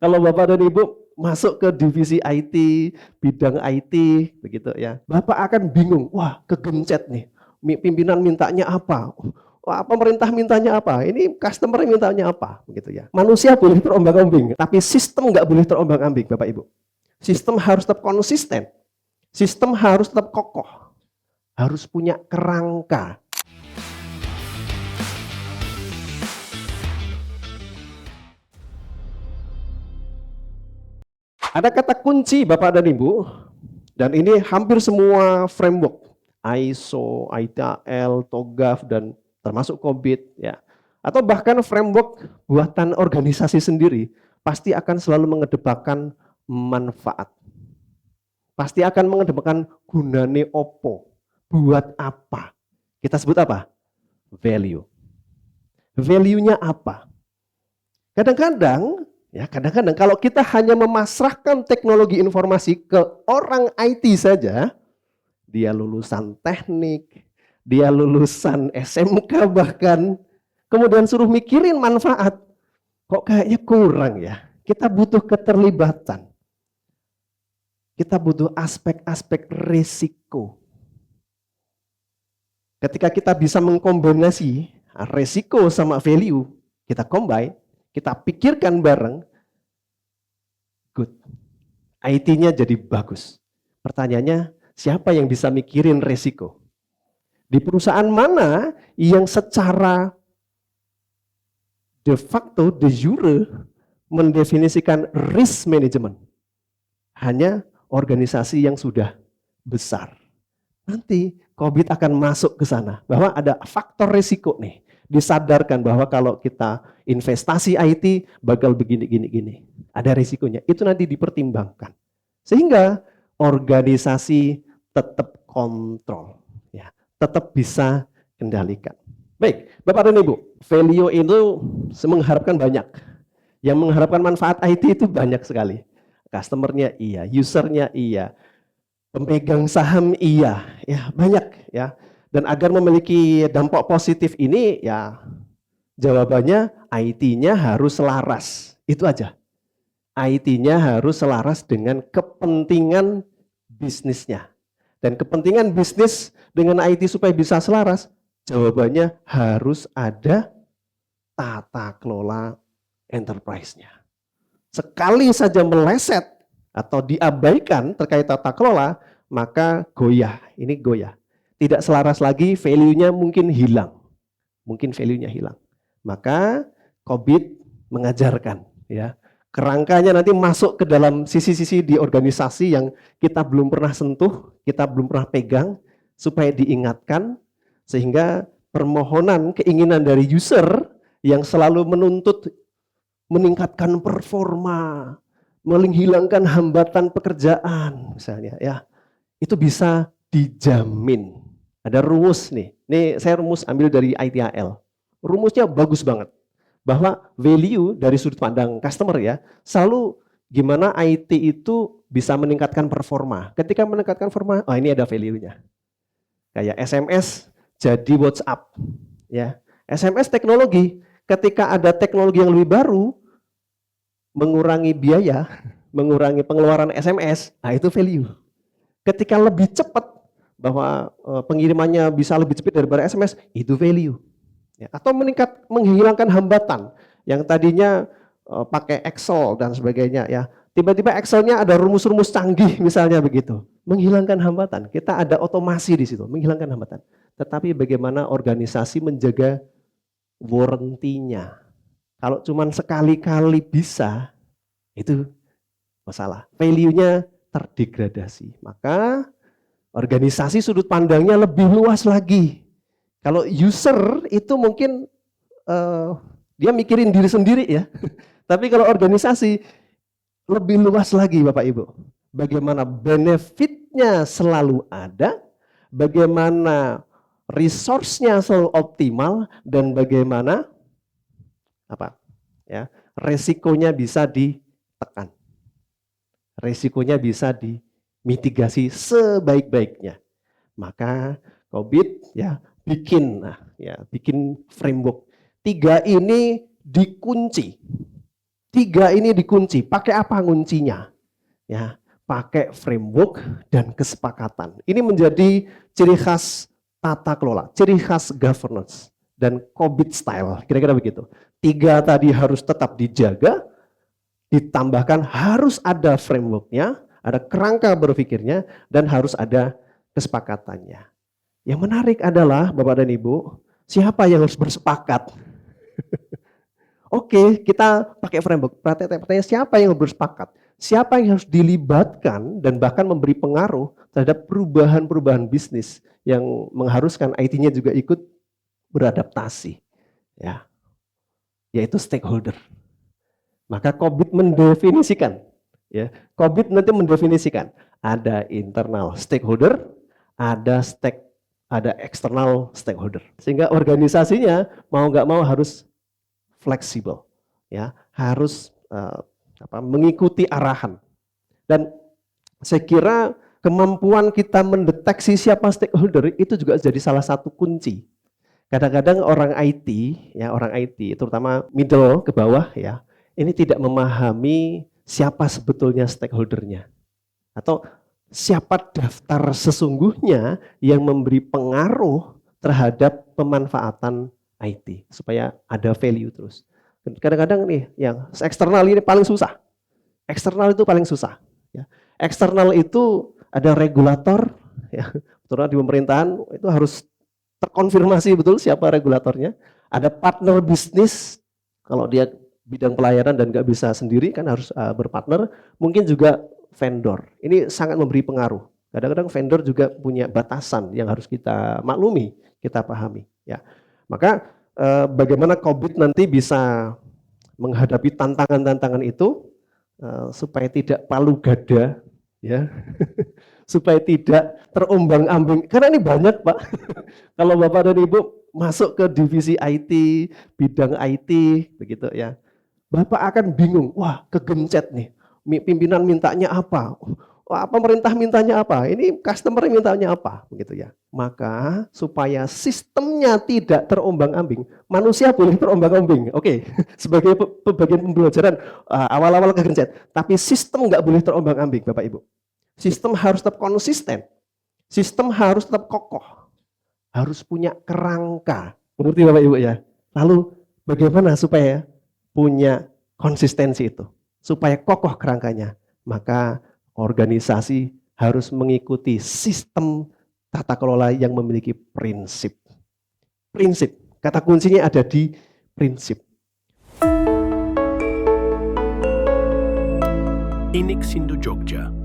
Kalau Bapak dan Ibu masuk ke divisi IT, bidang IT, begitu ya, Bapak akan bingung, wah kegencet nih, pimpinan mintanya apa? Wah, pemerintah mintanya apa? Ini customer mintanya apa? Begitu ya. Manusia boleh terombang-ambing, tapi sistem nggak boleh terombang-ambing, Bapak Ibu. Sistem harus tetap konsisten, sistem harus tetap kokoh, harus punya kerangka. Ada kata kunci Bapak dan Ibu, dan ini hampir semua framework, ISO, ITAL, TOGAF, dan termasuk COBIT, ya, atau bahkan framework buatan organisasi sendiri, pasti akan selalu mengedepankan manfaat. Pasti akan mengedepankan gunane opo, buat apa. Kita sebut apa? Value. Value-nya apa? Kadang-kadang, ya kadang-kadang kalau kita hanya memasrahkan teknologi informasi ke orang IT saja, dia lulusan teknik, dia lulusan SMK bahkan, kemudian suruh mikirin manfaat, kok kayaknya kurang ya. Kita butuh keterlibatan. Kita butuh aspek-aspek risiko. Ketika kita bisa mengkombinasi risiko sama value, kita combine, kita pikirkan bareng, good. IT-nya jadi bagus. Pertanyaannya, siapa yang bisa mikirin risiko? Di perusahaan mana yang secara de facto, de jure, mendefinisikan risk management? Hanya organisasi yang sudah besar. Nanti COVID akan masuk ke sana, bahwa ada faktor risiko nih. Disadarkan bahwa kalau kita investasi IT bakal begini. Ada risikonya, itu nanti dipertimbangkan. Sehingga organisasi tetap kontrol, ya, tetap bisa kendalikan. Baik, Bapak dan Ibu, value itu mengharapkan banyak. Yang mengharapkan manfaat IT itu banyak sekali. Customer-nya iya, user-nya iya, pemegang saham iya, ya banyak ya. Dan agar memiliki dampak positif ini ya jawabannya IT-nya harus selaras. Itu aja. IT-nya harus selaras dengan kepentingan bisnisnya. Dan kepentingan bisnis dengan IT supaya bisa selaras, jawabannya harus ada tata kelola enterprise-nya. Sekali saja meleset atau diabaikan terkait tata kelola, maka goyah. Ini goyah. Tidak selaras lagi, value-nya mungkin hilang. Mungkin value-nya hilang. Maka COVID mengajarkan, ya, kerangkanya nanti masuk ke dalam sisi-sisi di organisasi yang kita belum pernah sentuh, kita belum pernah pegang, supaya diingatkan, sehingga permohonan, keinginan dari user yang selalu menuntut meningkatkan performa, menghilangkan hambatan pekerjaan, misalnya, ya, itu bisa dijamin. Ada rumus nih, saya rumus ambil dari ITAL. Rumusnya bagus banget, bahwa value dari sudut pandang customer ya, selalu gimana IT itu bisa meningkatkan performa. Ketika meningkatkan performa, oh ini ada value-nya. Kayak SMS jadi WhatsApp, ya. SMS teknologi, ketika ada teknologi yang lebih baru, mengurangi biaya, mengurangi pengeluaran SMS, nah itu value. Ketika lebih cepat, bahwa pengirimannya bisa lebih cepat daripada SMS, itu value. Ya, atau menghilangkan hambatan yang tadinya pakai Excel dan sebagainya, ya. Tiba-tiba Excelnya ada rumus-rumus canggih misalnya begitu, menghilangkan hambatan. Kita ada otomasi di situ, menghilangkan hambatan. Tetapi bagaimana organisasi menjaga warranty-nya? Kalau cuma sekali-kali bisa, itu masalah. Value-nya terdegradasi. Maka organisasi sudut pandangnya lebih luas lagi. Kalau user itu mungkin dia mikirin diri sendiri ya. Tapi kalau organisasi lebih luas lagi Bapak Ibu. Bagaimana benefitnya selalu ada, bagaimana resource-nya selalu optimal, dan bagaimana apa ya resikonya bisa ditekan, resikonya bisa dimitigasi sebaik-baiknya. Maka COVID ya bikin framework 3 ini dikunci. Tiga ini dikunci. Pakai apa nguncinya? Ya, pakai framework dan kesepakatan. Ini menjadi ciri khas tata kelola, ciri khas governance dan COVID style. Kira-kira begitu. Tiga tadi harus tetap dijaga, ditambahkan harus ada frameworknya, ada kerangka berpikirnya, dan harus ada kesepakatannya. Yang menarik adalah, Bapak dan Ibu, siapa yang harus bersepakat? Oke, kita pakai framework. Pertanyaan siapa yang harus bersepakat? Siapa yang harus dilibatkan dan bahkan memberi pengaruh terhadap perubahan-perubahan bisnis yang mengharuskan IT-nya juga ikut beradaptasi, ya, yaitu stakeholder. Maka COVID mendefinisikan, ya, COVID nanti mendefinisikan ada internal stakeholder, ada external stakeholder, sehingga organisasinya mau nggak mau harus fleksibel, ya, harus mengikuti arahan. Dan saya kira kemampuan kita mendeteksi siapa stakeholder itu juga jadi salah satu kunci. Kadang-kadang orang IT, ya, orang IT, terutama middle ke bawah, ya, ini tidak memahami siapa sebetulnya stakeholdernya atau siapa daftar sesungguhnya yang memberi pengaruh terhadap pemanfaatan IT supaya ada value terus. Kadang-kadang nih yang eksternal ini paling susah. Eksternal itu paling susah. Ya. Eksternal itu ada regulator, ya, terutama di pemerintahan itu harus terkonfirmasi betul siapa regulatornya. Ada partner bisnis, kalau dia bidang pelayanan dan nggak bisa sendiri kan harus berpartner. Mungkin juga vendor. Ini sangat memberi pengaruh. Kadang-kadang vendor juga punya batasan yang harus kita maklumi, kita pahami. Ya. Maka bagaimana COVID nanti bisa menghadapi tantangan-tantangan itu supaya tidak palu gada, ya, supaya tidak terombang-ambing. Karena ini banyak, Pak. Kalau Bapak dan Ibu masuk ke divisi IT, bidang IT, begitu ya, Bapak akan bingung. Wah, kegencet nih. Pimpinan mintanya apa? Wah, pemerintah mintanya apa? Ini customer mintanya apa? Begitu ya. Maka supaya sistemnya tidak terombang-ambing, manusia boleh terombang-ambing. Oke, sebagai bagian pembelajaran awal-awal kegencet. Tapi sistem nggak boleh terombang-ambing, Bapak Ibu. Sistem harus tetap konsisten. Sistem harus tetap kokoh. Harus punya kerangka. Mengerti Bapak Ibu ya? Lalu bagaimana supaya punya konsistensi itu? Supaya kokoh kerangkanya. Maka organisasi harus mengikuti sistem tata kelola yang memiliki prinsip. Prinsip, kata kuncinya ada di prinsip. Inixindo Jogja.